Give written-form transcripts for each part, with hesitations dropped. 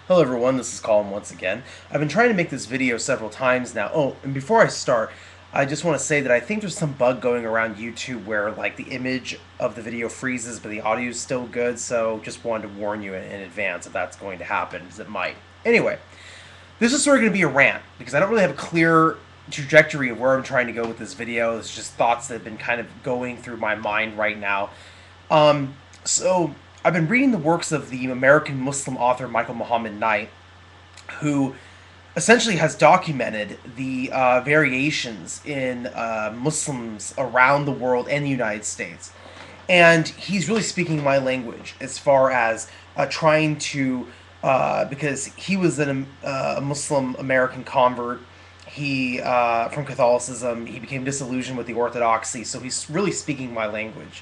Hello everyone, this is Colin once again. I've been trying to make this video several times now. Oh, and before I start, I just want to say that I think there's some bug going around YouTube where like the image of the video freezes but the audio is still good, so just wanted to warn you in advance if that's going to happen, because it might. Anyway, this is sort of going to be a rant because I don't really have a clear trajectory of where I'm trying to go with this video. It's just thoughts that have been kind of going through my mind right now. So I've been reading the works of the American Muslim author Michael Muhammad Knight, who essentially has documented the variations in Muslims around the world and the United States. And he's really speaking my language as far as trying to, because he was a Muslim American convert. He, from Catholicism, he became disillusioned with the Orthodoxy, so he's really speaking my language.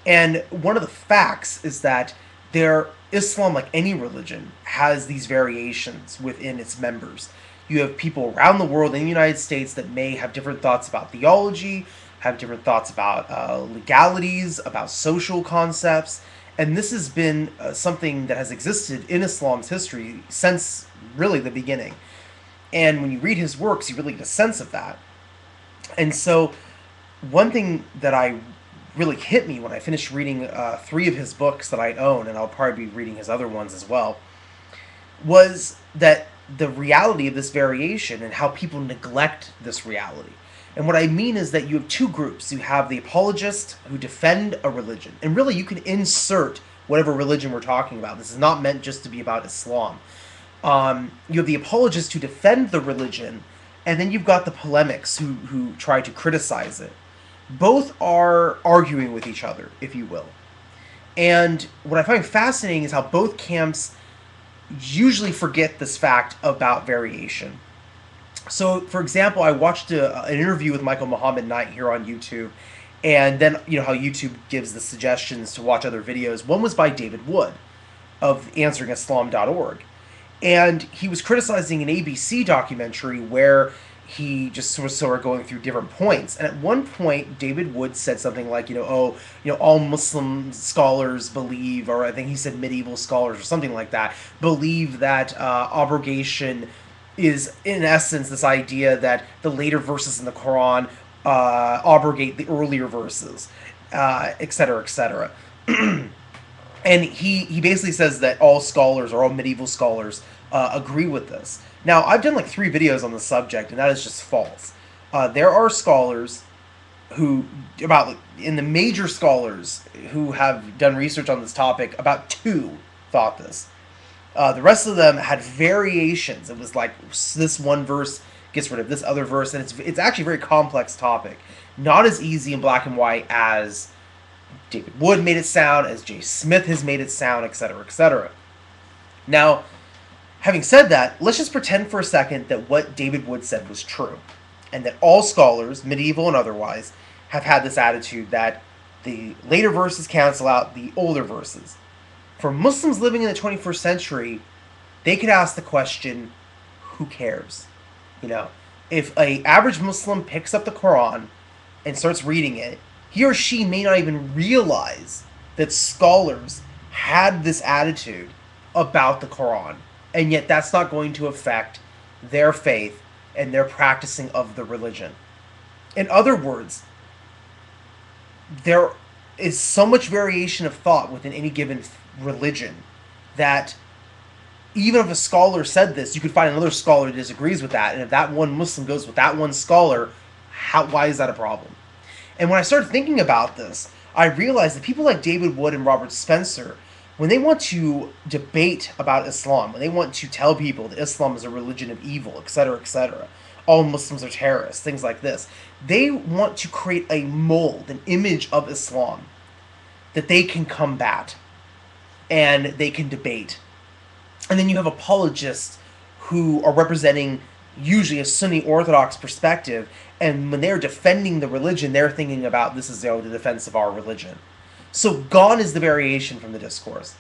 And one of the facts is that Islam, like any religion, has these variations within its members. You have people around the world in the United States that may have different thoughts about theology, have different thoughts about legalities, about social concepts, and this has been something that has existed in Islam's history since really the beginning. And when you read his works, you really get a sense of that. And so, one thing that I really hit me when I finished reading three of his books that I own, and I'll probably be reading his other ones as well, was that the reality of this variation and how people neglect this reality. And what I mean is that you have two groups. You have the apologists who defend a religion, and really you can insert whatever religion we're talking about. This is not meant just to be about Islam. You have the apologists who defend the religion, and then you've got the polemics who try to criticize it. Both are arguing with each other, if you will. And what I find fascinating is how both camps usually forget this fact about variation. So, for example, I watched an interview with Michael Muhammad Knight here on YouTube, and then, you know, how YouTube gives the suggestions to watch other videos. One was by David Wood of Answeringislam.org. And he was criticizing an ABC documentary where he just was sort of going through different points. And at one point, David Wood said something like, all Muslim scholars believe, or I think he said medieval scholars or something like that, believe that abrogation is, in essence, this idea that the later verses in the Quran abrogate the earlier verses, etc., etc. And he basically says that all scholars, or all medieval scholars, agree with this. Now, I've done like 3 videos on the subject, and that is just false. There are scholars in the major scholars who have done research on this topic, about 2 thought this. The rest of them had variations. It was like this one verse gets rid of this other verse, and it's actually a very complex topic. Not as easy in black and white as David Wood made it sound, as Jay Smith has made it sound, etc., etc. Now, having said that, let's just pretend for a second that what David Wood said was true, and that all scholars, medieval and otherwise, have had this attitude that the later verses cancel out the older verses. For Muslims living in the 21st century, they could ask the question, who cares? If an average Muslim picks up the Quran and starts reading it, he or she may not even realize that scholars had this attitude about the Quran, and yet that's not going to affect their faith and their practicing of the religion. In other words, there is so much variation of thought within any given religion that even if a scholar said this, you could find another scholar who disagrees with that, and if that one Muslim goes with that one scholar, why is that a problem? And when I started thinking about this, I realized that people like David Wood and Robert Spencer, when they want to debate about Islam, when they want to tell people that Islam is a religion of evil, etc., all Muslims are terrorists, things like this, they want to create a mold, an image of Islam that they can combat and they can debate. And then you have apologists who are representing usually a Sunni Orthodox perspective, and when they're defending the religion, they're thinking about this is the defense of our religion. So gone is the variation from the discourse.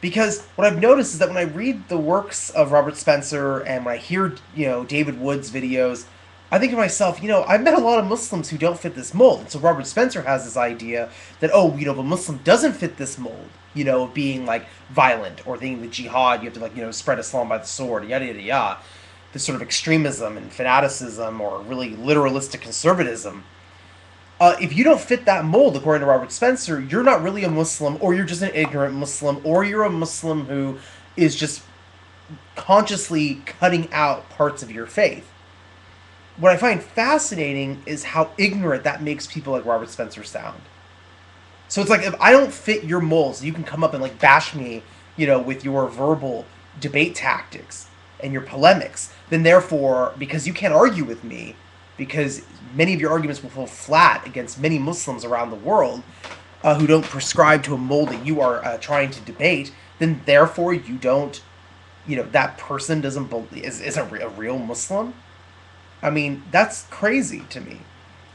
Because what I've noticed is that when I read the works of Robert Spencer and when I hear, David Wood's videos, I think to myself, I've met a lot of Muslims who don't fit this mold. And so Robert Spencer has this idea that, if a Muslim doesn't fit this mold, of being like violent, or thinking the jihad, you have to like, spread Islam by the sword, yada yada yada. This sort of extremism and fanaticism, or really literalistic conservatism. If you don't fit that mold, according to Robert Spencer, you're not really a Muslim, or you're just an ignorant Muslim, or you're a Muslim who is just consciously cutting out parts of your faith. What I find fascinating is how ignorant that makes people like Robert Spencer sound. So it's like, if I don't fit your molds, you can come up and like bash me, with your verbal debate tactics and your polemics. Then therefore, because you can't argue with me, because many of your arguments will fall flat against many Muslims around the world who don't prescribe to a mold that you are trying to debate, then therefore you don't, that person doesn't is a real Muslim. I mean, that's crazy to me.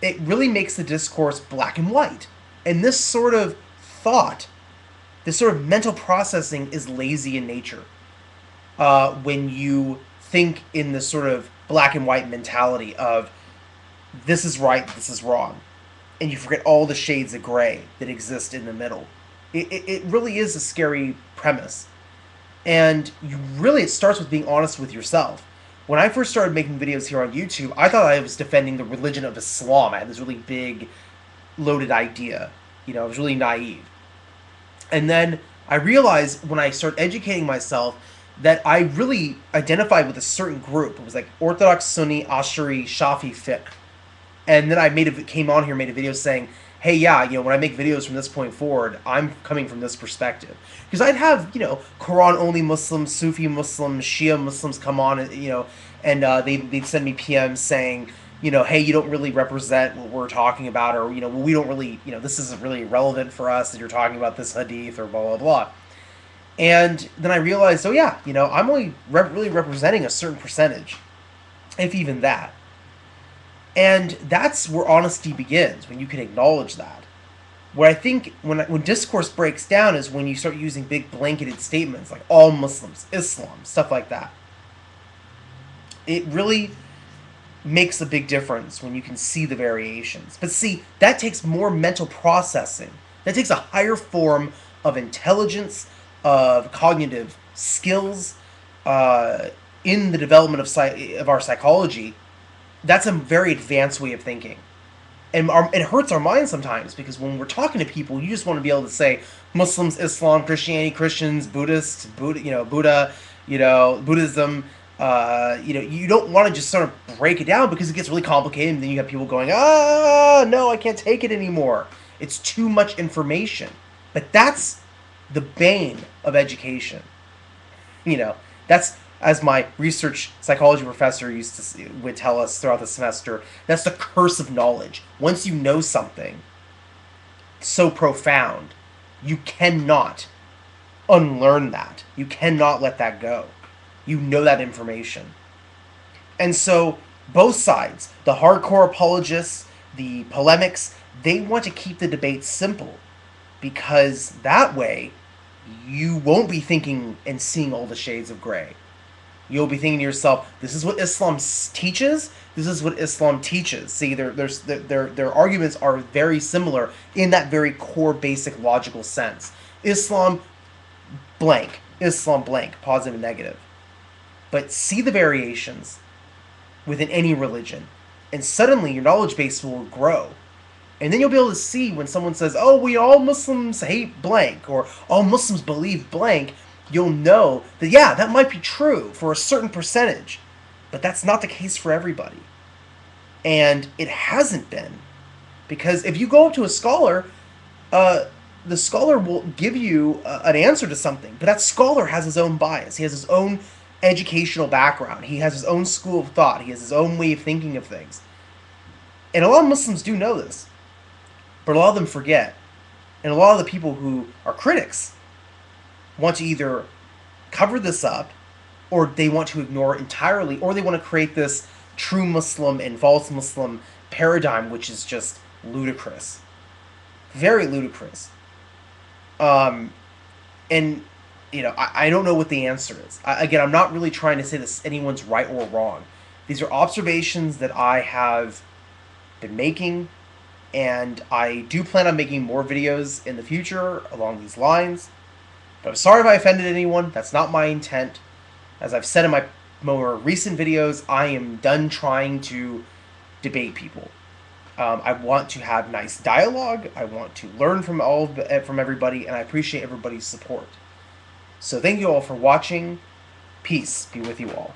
It really makes the discourse black and white. And this sort of thought, this sort of mental processing is lazy in nature. When you think in this sort of black and white mentality of this is right, this is wrong, and you forget all the shades of gray that exist in the middle. It really is a scary premise. And it starts with being honest with yourself. When I first started making videos here on YouTube, I thought I was defending the religion of Islam. I had this really big, loaded idea. I was really naive. And then I realized when I started educating myself that I really identified with a certain group. It was like Orthodox, Sunni, Ashari, Shafi fiqh. And then I came on here, made a video saying, hey, yeah, when I make videos from this point forward, I'm coming from this perspective. Because I'd have, Quran-only Muslims, Sufi Muslims, Shia Muslims come on, and they'd send me PMs saying, hey, you don't really represent what we're talking about, or, well, we don't really, this isn't really relevant for us that you're talking about this hadith, or blah, blah, blah. And then I realized, oh, yeah, I'm only really representing a certain percentage, if even that. And that's where honesty begins, when you can acknowledge that. What I think when discourse breaks down is when you start using big blanketed statements like all Muslims, Islam, stuff like that. It really makes a big difference when you can see the variations. But see, that takes more mental processing. That takes a higher form of intelligence, of cognitive skills, in the development of our psychology. That's a very advanced way of thinking. And it hurts our minds sometimes, because when we're talking to people, you just want to be able to say Muslims, Islam, Christianity, Christians, Buddhists, Buddha, Buddhism. You don't want to just sort of break it down, because it gets really complicated, and then you have people going, no, I can't take it anymore. It's too much information. But that's the bane of education. That's, as my research psychology professor would tell us throughout the semester, that's the curse of knowledge. Once you know something so profound, you cannot unlearn that. You cannot let that go. You know that information. And so both sides, the hardcore apologists, the polemics, they want to keep the debate simple, because that way you won't be thinking and seeing all the shades of gray. You'll be thinking to yourself, this is what Islam teaches, this is what Islam teaches. See, their arguments are very similar in that very core, basic, logical sense. Islam blank, Islam blank, positive and negative. But see the variations within any religion, and suddenly your knowledge base will grow. And then you'll be able to see when someone says, oh, all Muslims hate blank, or all Muslims believe blank, you'll know that, yeah, that might be true for a certain percentage, but that's not the case for everybody. And it hasn't been. Because if you go up to a scholar, the scholar will give you an answer to something, but that scholar has his own bias. He has his own educational background. He has his own school of thought. He has his own way of thinking of things. And a lot of Muslims do know this, but a lot of them forget. And a lot of the people who are critics want to either cover this up, or they want to ignore it entirely, or they want to create this true Muslim and false Muslim paradigm, which is just ludicrous. Very ludicrous. And, I don't know what the answer is. Again, I'm not really trying to say that anyone's right or wrong. These are observations that I have been making, and I do plan on making more videos in the future along these lines. But I'm sorry if I offended anyone. That's not my intent. As I've said in my more recent videos, I am done trying to debate people. I want to have nice dialogue. I want to learn from everybody, and I appreciate everybody's support. So thank you all for watching. Peace be with you all.